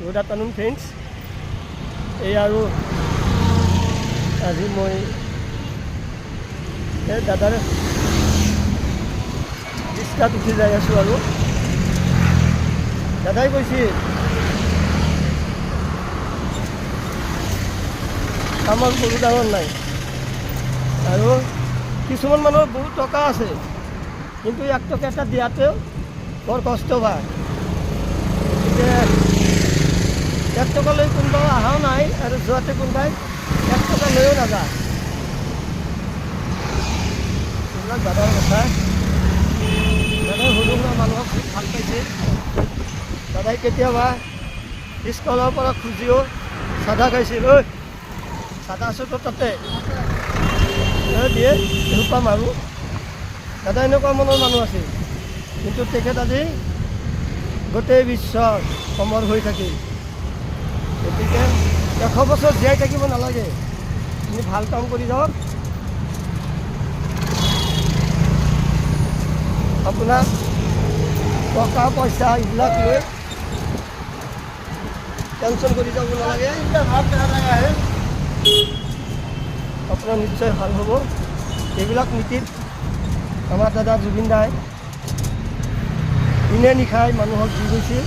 Good afternoon friends. এই আৰু আজি মই এই দাদাৰ ৰিক্সাত উঠি যাই আছোঁ আৰু দাদাই কৈছিল কামৰ সৰু ডাঙৰ নাই আৰু কিছুমান মানুহৰ বহুত টকা আছে কিন্তু 1 টকা এটা দিয়াতেও বৰ কষ্ট পায়। গতিকে 1 টকা লৈ কোনোবা অহাও নাই আৰু যোৱাতে কোনোবাই 1 টকা লৈও নাযায়। এইবিলাক দাদাৰ কথা। দাদাই সৰু সুৰা মানুহক খুব ভাল পাইছে। দাদাই কেতিয়াবা স্কুলৰ পৰা খুজিও চাদা খাইছিল। ঐ চাদা আছোঁ তো তাতে দিয়ে পাম আৰু দাদা এনেকুৱা মনৰ মানুহ আছিল কিন্তু তেখেত আজি গোটেই বিশ্বৰ অমৰ হৈ থাকিল। গতিকে 100 বছৰ জীয়াই থাকিব নালাগে, আপুনি ভাল কাম কৰি যাওক। আপোনাৰ টকা পইচা এইবিলাক লৈ টেনশ্যন কৰি যাব নালাগে। আপোনাৰ নিশ্চয় ভাল হ'ব। এইবিলাক নীতিত আমাৰ দাদা জুবিন দাই দিনে নিশাই মানুহক দি গৈছিল।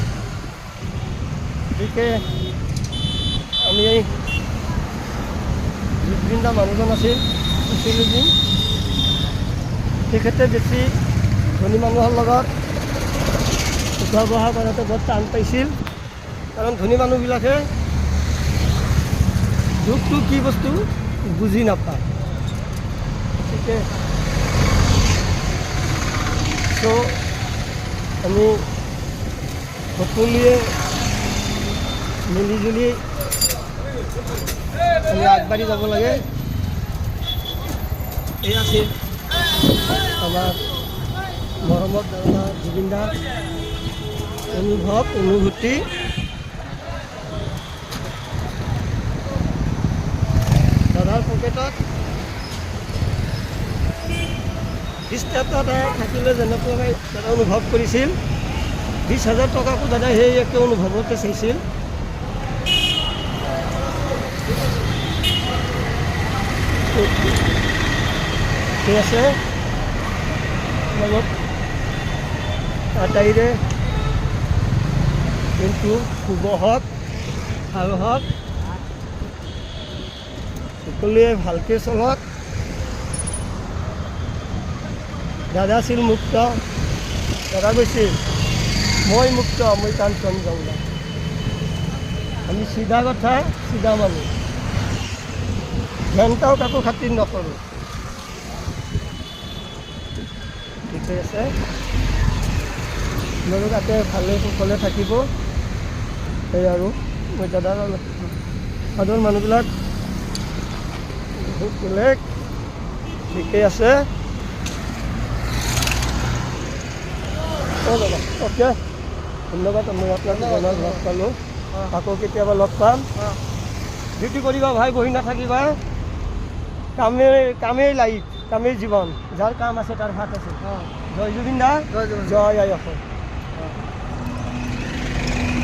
গতিকে আমি এই জুবিন দা মানুহজন আছিল ছ'চিয়েলিজিম। তেখেতে বেছি ধনী মানুহৰ লগত উঠা বহা কৰাতে বৰ টান পাইছিল, কাৰণ ধনী মানুহবিলাকে দুখটো কি বস্তু বুজি নাপায়। গতিকে আমি সকলোৱে মিলিজুলি আমি আগবাঢ়ি যাব লাগে। এই আছিল আমাৰ মৰমত দাদা জুবিন দাৰ অনুভূতি। দাদাৰ পকেটত 20 টকা থাকিলে যেনেকৈ দাদা অনুভৱ কৰিছিল, 20,000 টকাকো দাদাই সেই একে অনুভৱতে চাইছিল। ঠিক আছে, লগত আটাইৰে কিন্তু শুভ হওক ভাল হওক, সকলোৱে ভালকৈ চলক। দাদা আছিল মুক্ত। দাদা কৈছিল মই মুক্ত, মই কাঞ্চন জংঘা। আমি চিধা কথা চিধা মানুহ, ঘণ্টাও কাকো খাতিৰ নকৰোঁ। ঠিকে আছে, আপোনালোক তাতে ভালে কুশলে থাকিব। সেই আৰু মই দাদাৰ সাধাৰণ মানুহবিলাক বহুত বেলেগ। ঠিকেই আছে, অ'কে, ধন্যবাদ। মই আপোনাক জনাই লগ পালোঁ, আকৌ কেতিয়াবা লগ পাম। ডিউটি কৰিবা ভাই, বহি নাথাকিবা। কামেই লাইফ, কামেই জীৱন। যাৰ কাম আছে তাৰ ভাত আছে। জয় জুবিন দা, জয় আই অসম।